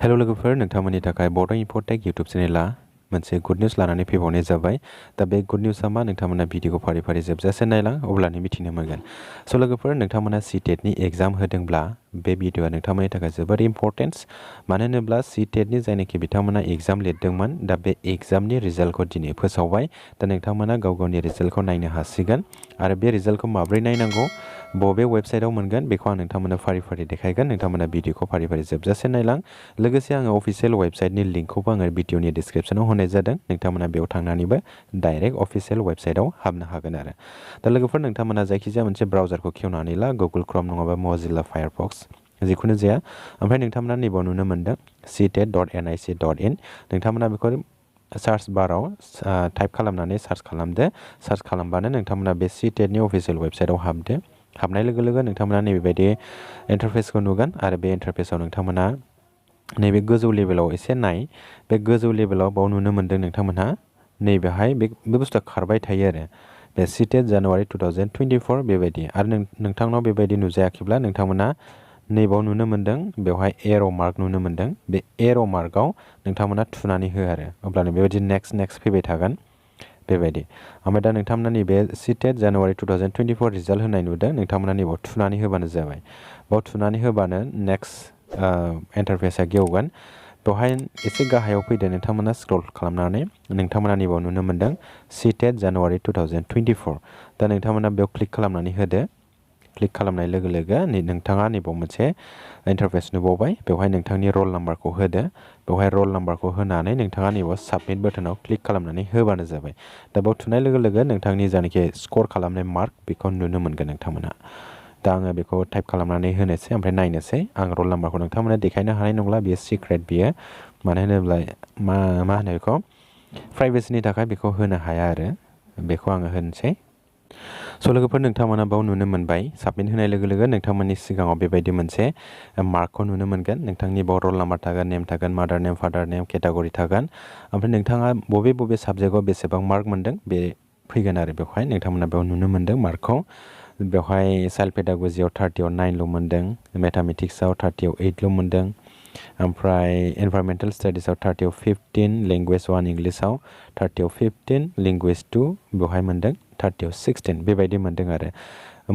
hello लोगोफोर नोंथांमोननि थाखाय बड' इन्फ'टेक इउटुब चेनेला मोनसे गुड निउस लानानै फैबावनाय जाबाय दा बे गुड निउसआ मा नोंथांमोना भिडिअखौ फारि फारि जोबजासे नायलां अब्लानो मिथिनो मोनगोन स' लोगोफोर नोंथांमोना CTET नि एग्जाम होदोंब्ला बे भिडिअआ नोंथांमोननि थाखाय जोबोर इम्परटेन्स मानो होनोब्ला CTET नि जायनाखि बिथांमोना एग्जाम लिरदोंमोन दा बे एग्जामनि रिजाल्टखौ दिनै फोसावबाय दा नोंथांमोना गाव गावनि रिजाल्टखौ नायनो हासिगोन आरो बे रिजाल्टखौ माब्रै नायनांगौ बबे वेबसाइटआव मोनगोन बेखौ आं नोंथांमोननो फारि फारि देखायगोन नोंथांमोना भिडिअखौ फारि फारि जोबजासे नायलां लोगोसे आङो अफिसियेल वेबसाइटनि लिंकखौबो आङो भिडिअनि डिसक्रिपसनाव होनाय जादों नोंथांमोना बेयाव थांनानैबो डाइरेक्ट अफिसियेल वेबसाइटआव हाबनो हागोन आरो दा लोगोफोर नोंथांमोना जायखिजाया मोनसे ब्राउजारखौ खेवनानै ला गुगल क्रोम नङाबा मोजिल्ला फायारफक्स जिखुनु जाया ओमफ्राय नोंथांमोना नैबाव नुनो मोनदों ctet.nic.in नोंथांमोना बेखौ सार्च बाराव टाइप खालामनानै सार्च खालामदो सार्च खालामबानो नोंथांमोना बे CTET नि अफिसियेल वेबसाइटआव हाबदो हाबनाय लोगो लोगो नोंथांमोना नैबेबायदि इन्टारफेसखौ नुगोन आरो बे इन्टारफेसाव नोंथांमोना नैबे गोजौ लेभेलाव एसे नाय बे गोजौ लेभेलाव बाव नुनो मोनदों नोंथांमोनहा नैबेहाय बे बुस्थुआ खारबाय थायो आरो बे CTET जानुवारि 2024 बेबायदि आरो नोंथांनाव बेबायदि नुजायाखैब्ला नोंथांमोना नैबाव नुनो मोनदों बेवहाय एर' मार्क नुनो मोनदों बे एर' मार्कआव नोंथांमोना थुनानै हो आरो अब्लानो बेबायदि नेक्स्ट फैबाय थागोन बेबायदि ओमफ्राय दा नोंथांमोना नैबे CTET जानुवारि 2024 रिजाल्ट होनाय नुदों नोंथांमोना नैबाव थुनानै होबानो जाबाय बाव थुनानै होबानो नेक्स्ट इन्टारफेसआ गेवगोन बेवहाय एसे गाहायाव फैदो नोंथांमोना स्क्रल खालामनानै नोंथांमोना नैबाव नुनो मोनदों CTET जानुवारि 2024 दा नोंथांमोना बेयाव क्लिक खालामनानै होदो क्लिक खालामनाय लोगो लोगो नोंथाङा नैबाव मोनसे इन्टारफेस नुबावबाय बेवहाय नोंथांनि रल नाम्बारखौ होदो बेवहाय रल नाम्बारखौ होनानै नोंथाङा नैबाव साबमिट बाटोनाव क्लिक खालामनानै होबानो जाबाय दा बेयाव थुनाय लोगो लोगो नोंथांनि जायनाखि स्कर खालामनाय मार्क बेखौ नुनो मोनगोन नोंथांमोना दा आङो बेखौ टाइप खालामनानै होनोसै ओमफ्राय नायनोसै आं रल नाम्बारखौ नोंथांमोना देखायनो हानाय नंला बेयो सिक्रेट बियो मानो होनोब्ला मा होनो बेखौ प्राइभेसिनि थाखाय बेखौ होनो हाया आरो बेखौ आङो होनोसै स' लोगोफोर नोंथांमोना बाव नुनो मोनबाय साबमिट होनाय लोगो लोगो नोंथांमोननि सिगाङाव बेबायदि मोनसे मार्कखौ नुनो मोनगोन नोंथांनि बाव रल नाम्बार थागोन नेम थागोन मादार नेम फादार नेम केटागरि थागोन ओमफ्राय नोंथाङा बबे साबजेक्टआव बेसेबां मार्क मोनदों बे फैगोन आरो बेवहाय नोंथांमोना बेयाव नुनो मोनदों मार्कखौ बेवहाय चाइल्ड पेडागजियाव 30आव 9ल' मोनदों मेथामेटिक्सआव 30आव 8ल' मोनदों ओमफ्राय एनभायरमेन्टेल स्टाडिसआव 30आव 15 लेंगुवेज 1 इंलिसाव 30आव 15 लेंगुवेज 2 बेवहाय मोनदों 30आव 16 बेबायदि मोनदों आरो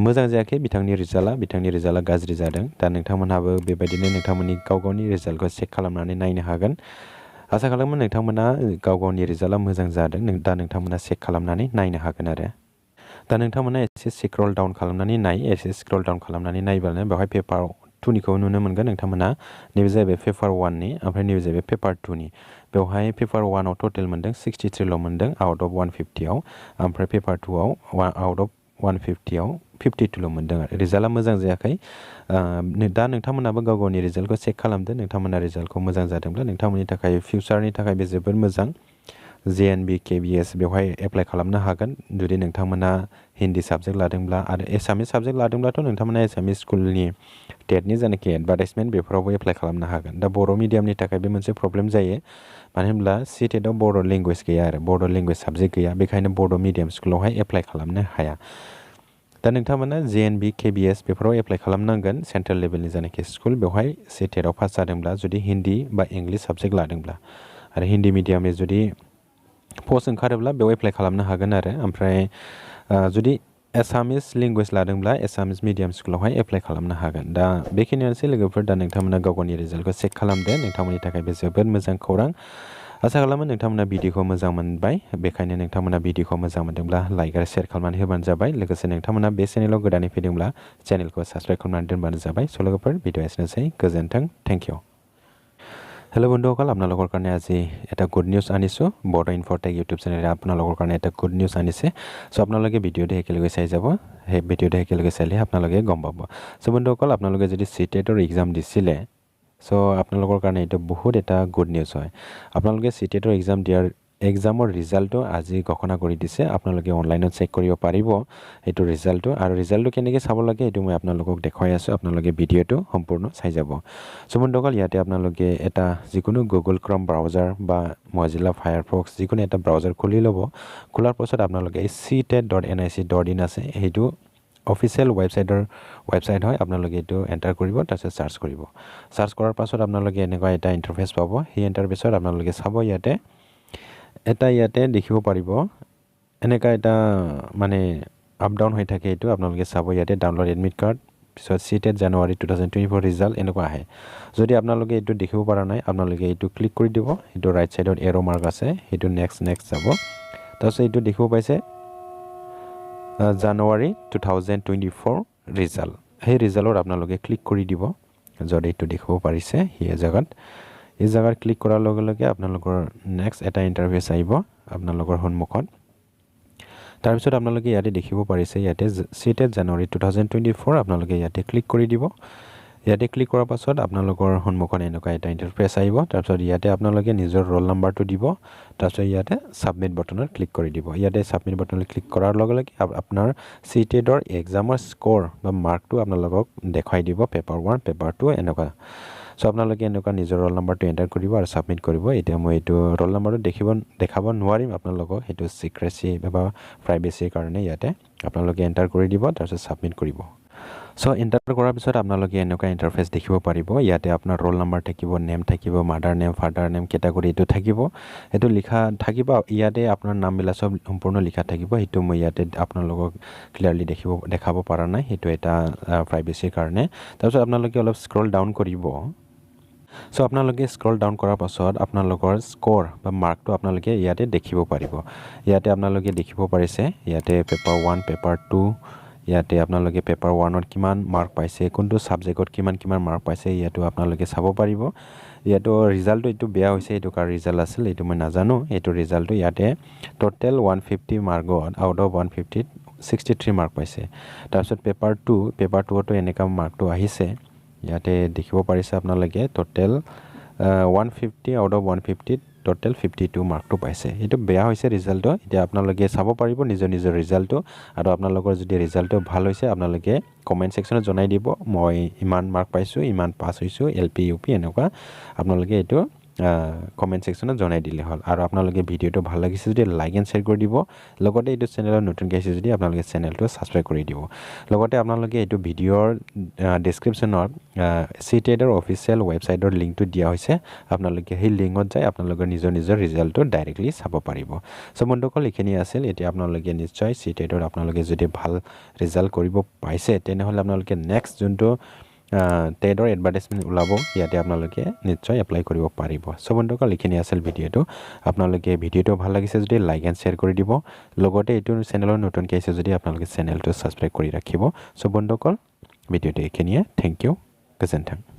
मोजां जायाखै बिथांनि रिजाल्टआ गाज्रि जादों दा नोंथांमोनहाबो बेबायदिनो नोंथांमोननि गाव गावनि रिजाल्टखौ चेक खालामनानै नायनो हागोन आसा खालामो नोंथांमोना गाव गावनि रिजाल्टआ मोजां जादों दा नोंथांमोना चेक खालामनानै नायनो हागोन आरो दा नोंथांमोना एसे स्क्रल डाउन खालामनानै नायबानो बेवहाय पेपार 2निखौ नुनो मोनगोन नोंथांमोना नैबे जाहैबाय पेपार 1नि ओमफ्राय नैबे जाहैबाय पेपार 2नि बेवहाय पेपार 1आव टटेल मोनदों 63ल' मोनदों आउट अफ 150आव ओमफ्राय पेपार 2आव आउट अफ 150आव 52ल' मोनदों आरो रिजाल्टआ मोजां जायाखै दा नोंथांमोनाबो गाव गावनि रिजाल्टखौ चेक खालामदो नोंथांमोना रिजाल्टखौ मोजां जादोंब्ला नोंथांमोननि थाखाय फिउचारनि थाखाय बे जोबोर मोजां JNB KBS बेवहाय एप्लाइ खालामनो हागोन जुदि नोंथांमोना हिन्दी साबजेक्ट लादोंब्ला आरो एसामिस साबजेक्ट लादोंब्लाथ' नोंथांमोना एसामिस स्कुलनि टेटनि जायनाखि एडभार्टाइजमेन्ट बेफोरावबो एप्लाइ खालामनो हागोन दा बर' मिडियामनि थाखाय बे मोनसे प्रब्लेम जायो मानो होनब्ला CTETआव बर' लेंगुवेज गैया आरो बर' लेंगुवेज साबजेक्ट गैया बेखायनो बर' मिडियाम स्कुलावहाय एप्लाइ खालामनो हाया दा नोंथांमोना JNB KBS बेफोराव एप्लाइ खालामनांगोन सेन्ट्रेल लेभेलनि जायनाखि स्कुल बेवहाय CTETआव पास जादोंब्ला जुदि हिन्दी बा इंलिस साबजेक्ट लादोंब्ला आरो हिन्दी मिडियामनि जुदि पस्ट ओंखारोब्ला बेयाव एप्लाइ खालामनो हागोन आरो ओमफ्राय जुदि एसामिस लेंगुवेज लादोंब्ला एसामिस मिडियाम स्कुलावहाय एप्लाइ खालामनो हागोन दा बेखिनियानोसै लोगोफोर दा नोंथांमोना गाव गावनि रिजाल्टखौ चेक खालामदो नोंथांमोननि थाखाय बे जोबोद मोजां खौरां आसा खालामो नोंथांमोना भिडिअखौ मोजां मोनबाय बेखायनो नोंथांमोना भिडिअखौ मोजां मोनदोंब्ला लाइक आरो शेयार खालामनानै होबानो जाबाय लोगोसे नोंथांमोना बे चेनेलाव गोदानै फैदोंब्ला चेनेलखौ साबस्क्राइब खालामनानै दोनबानो जाबाय स' लोगोफोर भिडिअ एसेनोसै गोजोन्थों थैंक ইউ হেল্ল' বন্ধুসকল আপোনালোকৰ কাৰণে আজি এটা গুড নিউজ আনিছোঁ বড' ইনফ'টেক ইউটিউব চেনেলে আপোনালোকৰ কাৰণে এটা গুড নিউজ আনিছে চ' আপোনালোকে ভিডিঅ'টো একেলগে চাই যাব সেই ভিডিঅ'টো একেলগে চাইলে আপোনালোকে গম পাব চ' বন্ধুসকল আপোনালোকে যদি CTETৰ এক্সাম দিছিলে চ' আপোনালোকৰ কাৰণে এইটো বহুত এটা গুড নিউজ হয় আপোনালোকে CTETৰ এক্সামৰ ৰিজাল্টটো আজি ঘোষণা কৰি দিছে আপোনালোকে অনলাইনত চেক কৰিব পাৰিব এইটো ৰিজাল্টটো আৰু ৰিজাল্টটো কেনেকৈ চাব লাগে এইটো মই আপোনালোকক দেখুৱাই আছোঁ আপোনালোকে ভিডিঅ'টো সম্পূৰ্ণ চাই যাব চ' বন্ধুসকল ইয়াতে আপোনালোকে এটা যিকোনো গুগল ক্ৰম ব্ৰাউজাৰ বা মজিল্লা ফায়াৰফক্স যিকোনো এটা ব্ৰাউজাৰ খুলি ল'ব খোলাৰ পাছত আপোনালোকে CTET.nic.in আছে সেইটো অফিচিয়েল ৱেবছাইট হয় আপোনালোকে এইটো এণ্টাৰ কৰিব তাৰপিছত চাৰ্চ কৰিব চাৰ্চ কৰাৰ পাছত আপোনালোকে এনেকুৱা এটা ইণ্টাৰফেচ পাব সেই ইণ্টাৰফেচত আপোনালোকে চাব ইয়াতে দেখিব পাৰিব এনেকুৱা এটা মানে আপ ডাউন হৈ থাকে এইটো আপোনালোকে চাব ইয়াতে ডাউনলোড এডমিট কাৰ্ড পিছত CTET জানুৱাৰী 2024 ৰিজাল্ট এনেকুৱা আহে যদি আপোনালোকে এইটো দেখিব পৰা নাই আপোনালোকে এইটো ক্লিক কৰি দিব এইটো ৰাইট সাইডত এৰো মাৰ্ক আছে এইটো নেক্সট যাব তাৰপিছত এইটো দেখিব পাইছে জানুৱাৰী 2024 ৰিজাল্ট সেই ৰিজাল্টত আপোনালোকে ক্লিক কৰি দিব যদি এইটো দেখিব পাৰিছে এই জায়গাত ক্লিক কৰাৰ লগে লগে আপোনালোকৰ নেক্সট এটা ইণ্টাৰফেচ আহিব আপোনালোকৰ সন্মুখত তাৰপিছত আপোনালোকে ইয়াতে দেখিব পাৰিছে ইয়াতে CTET জানুৱাৰী 2024 আপোনালোকে ইয়াতে ক্লিক কৰি দিব ইয়াতে ক্লিক কৰাৰ পাছত আপোনালোকৰ সন্মুখত এনেকুৱা এটা ইণ্টাৰফেচ আহিব তাৰপিছত ইয়াতে আপোনালোকে নিজৰ ৰোল নাম্বাৰটো দিব তাৰপিছত ইয়াতে সাবমিট বাটনত ক্লিক কৰি দিব ইয়াতে সাবমিট বাটনত ক্লিক কৰাৰ লগে লগে আপোনাৰ CTETৰ এক্সামৰ স্ক'ৰ বা মাৰ্কটো আপোনালোকক দেখাই দিব পেপাৰ 1 পেপাৰ 2 এনেকুৱা সো আপোনালোকে এনেকুৱা নিজৰ ৰোল নাম্বাৰটো এণ্টাৰ কৰিব আৰু সাবমিট কৰিব এতিয়া মই এইটো ৰোল নাম্বাৰটো দেখাব নোৱাৰিম আপোনালোকক সেইটো সিক্ৰেসি বা প্ৰাইভেচিৰ কাৰণে ইয়াতে আপোনালোকে এণ্টাৰ কৰি দিব তাৰপিছত সাবমিট কৰিব সো এণ্টাৰ কৰাৰ পিছত আপোনালোকে এনেকুৱা ইণ্টাৰফেচ দেখিব পাৰিব ইয়াতে আপোনাৰ ৰোল নাম্বাৰ থাকিব নেম থাকিব mother name father name category এইটো থাকিব এইটো লিখা থাকিব ইয়াতে আপোনাৰ নামবিলাক সব সম্পূৰ্ণ লিখা থাকিব সেইটো মই ইয়াতে আপোনালোকক ক্লিয়াৰলি দেখাব পৰা নাই সেইটো এটা প্ৰাইভেচিৰ কাৰণে তাৰপিছত আপোনালোকে অলপ স্ক্ৰল ডাউন কৰিব সো আপোনালোকে স্ক্ৰল ডাউন কৰাৰ পাছত আপোনালোকৰ স্ক'ৰ বা মাৰ্কটো আপোনালোকে ইয়াতে দেখিব পাৰিব ইয়াতে আপোনালোকে দেখিব পাৰিছে ইয়াতে পেপাৰ 1 পেপাৰ 2 ইয়াতে আপোনালোকে পেপাৰ 1ত কিমান মাৰ্ক পাইছে কোনটো সাবজেক্টত কিমান মাৰ্ক পাইছে ইয়াতো আপোনালোকে চাব পাৰিব ইয়াতো ৰিজাল্টটো এইটো বেয়া হৈছে এইটো কাৰ ৰিজাল্ট আছিল এইটো মই নাজানো এইটো ৰিজাল্টটো ইয়াতে টোটেল 150 মাৰ্কত আউট অফ 150 63 মাৰ্ক পাইছে তাৰপিছত পেপাৰ 2টো এনেকা মাৰ্কটো আহিছে ইয়াতে দেখিব পাৰিছে আপোনালোকে টোটেল 150 আউট অফ 150 টোটেল 52 মাৰ্কটো পাইছে এইটো বেয়া হৈছে ৰিজাল্টটো এতিয়া আপোনালোকে চাব পাৰিব নিজৰ ৰিজাল্টটো আৰু আপোনালোকৰ যদি ৰিজাল্টটো ভাল হৈছে আপোনালোকে কমেন্ট সেকশনত জনাই দিব মই ইমান মাৰ্ক পাইছো ইমান পাস হৈছো LP UP এনেকুৱা আপোনালোকে এইটো কমেন্ট সেকশনত জনাই দিলে হল আৰু আপোনালোকে ভিডিওটো ভাল লাগিছে যদি লাইক এণ্ড শেয়াৰ কৰি দিব লগতে এইটো চেনেলত নতুন গাইছে যদি আপোনালোকে চেনেলটো সাবস্ক্ৰাইব কৰি দিব লগতে আপোনালোকে এইটো ভিডিওৰ ডেসক্ৰিপচনত CTETৰ অফিচিয়েল ৱেবছাইটৰ লিংকটো দিয়া হৈছে আপোনালোকে সেই লিংকত যাই আপোনালোকৰ নিজৰ ৰিজাল্টটো ডাইৰেক্টলি চাব পাৰিব সো বন্ধুসকল এইখিনি আছিল এতিয়া আপোনালোকে নিশ্চয় CTETৰ আপোনালোকে যদি ভাল ৰিজাল্ট কৰিব পাইছে তেনেহলে আপোনালোকে নেক্সট যোনটো TETৰ এডভাৰটাইজমেন্ট ওলাব ইয়াতে আপোনালোকে নিশ্চয় এপ্লাই কৰিব পাৰিব সো বন্ধুসকল এইখিনি আছিল ভিডিওটো আপোনালোকে ভিডিওটো ভাল লাগিছে যদি লাইক এণ্ড শেয়াৰ কৰি দিব লগতে এইটো চেনেলৰ নতুন কেছে যদি আপোনালোকে চেনেলটো সাবস্ক্ৰাইব কৰি ৰাখিব সো বন্ধুসকল ভিডিওটো এইখিনিয়ে থ্যাংক ইউ গোজেনথেং